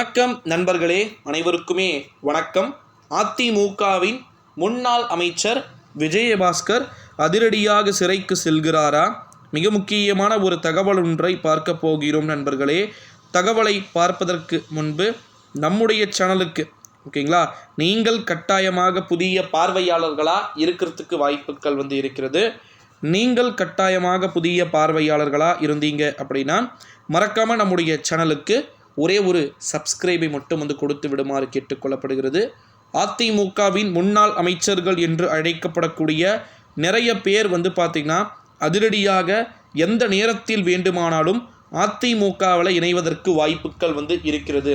வணக்கம் நண்பர்களே, அனைவருக்குமே வணக்கம். அதிமுகவின் முன்னாள் அமைச்சர் விஜயபாஸ்கர் அதிரடியாக சிறைக்கு செல்கிறாரா? மிக முக்கியமான ஒரு தகவல் ஒன்றை பார்க்க போகிறோம் நண்பர்களே. தகவலை பார்ப்பதற்கு முன்பு நம்முடைய சேனலுக்கு ஓகேங்களா, நீங்கள் கட்டாயமாக புதிய பார்வையாளர்களாக இருக்கிறதுக்கு வாய்ப்புகள் இருக்கிறது. நீங்கள் கட்டாயமாக புதிய பார்வையாளர்களாக இருந்தீங்க அப்படின்னா மறக்காமல் நம்முடைய சேனலுக்கு ஒரே ஒரு சப்ஸ்கிரைபை மட்டும் கொடுத்து விடுமாறு கேட்டுக்கொள்ளப்படுகிறது. அதிமுகவின் முன்னாள் அமைச்சர்கள் என்று அழைக்கப்படக்கூடிய நிறைய பேர் பார்த்திங்கன்னா அதிரடியாக எந்த நேரத்தில் வேண்டுமானாலும் அதிமுகவில் இணைவதற்கு வாய்ப்புகள் இருக்கிறது.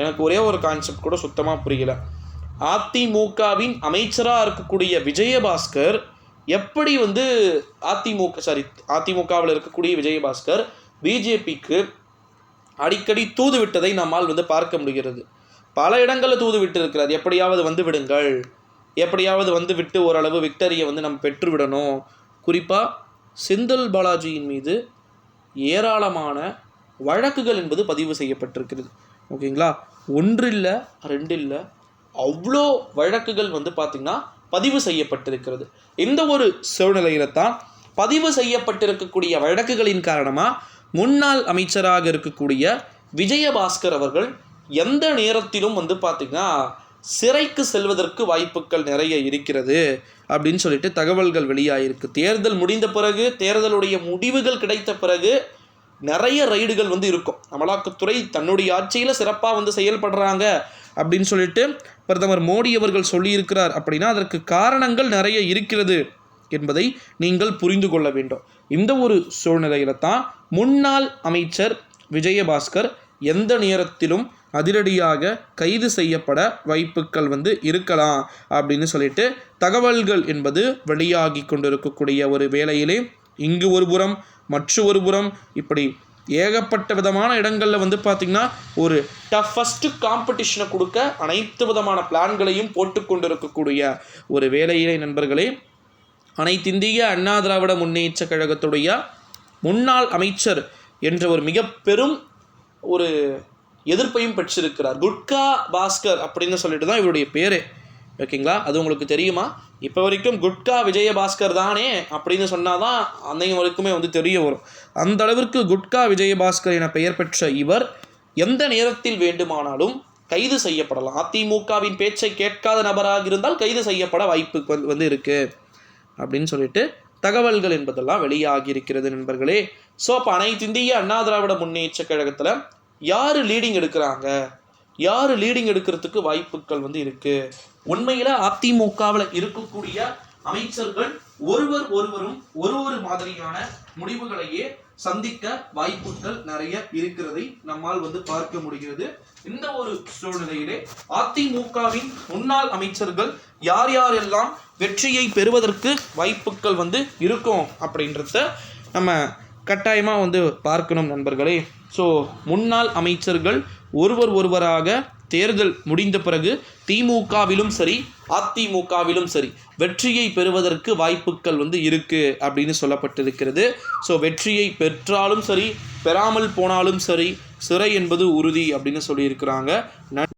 எனக்கு ஒரே ஒரு கான்செப்ட் கூட சுத்தமாக புரியல. அதிமுகவின் அமைச்சராக இருக்கக்கூடிய விஜயபாஸ்கர் எப்படி அதிமுகவில் இருக்கக்கூடிய விஜயபாஸ்கர் பிஜேபிக்கு அடிக்கடி தூது விட்டதை நம்மால் பார்க்க முடிகிறது. பல இடங்களில் தூது விட்டு இருக்கிறார். எப்படியாவது விடுங்கள், எப்படியாவது விட்டு ஓரளவு விக்டரியை நம்ம பெற்றுவிடணும். குறிப்பாக செந்தில் பாலாஜியின் மீது ஏராளமான வழக்குகள் என்பது பதிவு செய்யப்பட்டிருக்கிறது. ஓகேங்களா, ஒன்று இல்லை ரெண்டு இல்லை, அவ்வளோ வழக்குகள் பார்த்திங்கன்னா பதிவு செய்யப்பட்டிருக்கிறது. இந்த ஒரு சூழ்நிலையில தான் பதிவு செய்யப்பட்டிருக்கக்கூடிய வழக்குகளின் காரணமாக முன்னாள் அமைச்சராக இருக்கக்கூடிய விஜயபாஸ்கர் அவர்கள் எந்த நேரத்திலும் பார்த்திங்கன்னா சிறைக்கு செல்வதற்கு வாய்ப்புகள் நிறைய இருக்கிறது அப்படின்னு சொல்லிட்டு தகவல்கள் வெளியாகிருக்கு. தேர்தல் முடிந்த பிறகு, தேர்தலுடைய முடிவுகள் கிடைத்த பிறகு நிறைய ரைடுகள் இருக்கும். அமலாக்கத்துறை தன்னுடைய ஆட்சியில் சிறப்பாக செயல்படுறாங்க அப்படின்னு சொல்லிட்டு பிரதமர் மோடி அவர்கள் சொல்லியிருக்கிறார். அப்படின்னா அதற்கு காரணங்கள் நிறைய இருக்கிறது என்பதை நீங்கள் புரிந்து கொள்ள வேண்டும். இந்த ஒரு சூழ்நிலையில தான் முன்னாள் அமைச்சர் விஜயபாஸ்கர் எந்த நேரத்திலும் அதிரடியாக கைது செய்யப்பட வாய்ப்புகள் இருக்கலாம் அப்படின்னு சொல்லிட்டு தகவல்கள் என்பது வெளியாகி கொண்டிருக்கக்கூடிய ஒரு வேளையிலே இங்கு ஒரு புறம் ஒரு புறம் இப்படி ஏகப்பட்ட விதமான இடங்களில் பார்த்திங்கன்னா ஒரு டஃபஸ்ட் காம்படிஷனை கொடுக்க அனைத்து விதமான பிளான்களையும் போட்டு கொண்டிருக்கக்கூடிய ஒரு வேளையிலே நண்பர்களே, அனைத்திந்திய அண்ணா திராவிட முன்னேற்ற கழகத்துடைய முன்னாள் அமைச்சர் என்ற ஒரு மிக பெரும் ஒரு எதிர்ப்பையும் பெற்றிருக்கிறார். குட்கா பாஸ்கர் அப்படின்னு சொல்லிட்டு தான் இவருடைய பேர். ஓகேங்களா, அது உங்களுக்கு தெரியுமா? இப்போ வரைக்கும் குட்கா விஜயபாஸ்கர் தானே அப்படின்னு சொன்னால் தான் அன்னைக்கு வரைக்குமே தெரிய வரும். அந்த அளவிற்கு குட்கா விஜயபாஸ்கர் என பெயர் பெற்ற இவர் எந்த நேரத்தில் வேண்டுமானாலும் கைது செய்யப்படலாம். அதிமுகவின் பேச்சை கேட்காத நபராக இருந்தால் கைது செய்யப்பட வாய்ப்பு இருக்குது அப்படின்னு சொல்லிட்டு தகவல்கள் என்பதெல்லாம் வெளியாகி இருக்கிறது நண்பர்களே. ஸோ அப்போ அனைத்து இந்திய அண்ணா திராவிட முன்னேற்ற கழகத்தில் யார் லீடிங் எடுக்கிறாங்க, யார் லீடிங் எடுக்கிறதுக்கு வாய்ப்புகள் இருக்குது? உண்மையில் அதிமுகவில் இருக்கக்கூடிய அமைச்சர்கள் ஒருவரும் ஒரு மாதிரியான முடிவுகளையே சந்திக்க வாய்ப்புகள் நிறைய இருக்கிறதை நம்மால் பார்க்க முடிகிறது. இந்த ஒரு சூழ்நிலையிலே அதிமுகவின் முன்னாள் அமைச்சர்கள் யார் யாரெல்லாம் வெற்றியை பெறுவதற்கு வாய்ப்புகள் இருக்கும் அப்படின்றத நம்ம கட்டாயமாக பார்க்கணும் நண்பர்களே. ஸோ முன்னாள் அமைச்சர்கள் ஒருவராக தேர்தல் முடிந்த பிறகு திமுகவிலும் சரி அதிமுகவிலும் சரி வெற்றியை பெறுவதற்கு வாய்ப்புகள் இருக்குது அப்படின்னு சொல்லப்பட்டிருக்கிறது. ஸோ வெற்றியை பெற்றாலும் சரி பெறாமல் போனாலும் சரி சிறை என்பது உறுதி அப்படின்னு சொல்லியிருக்கிறாங்க.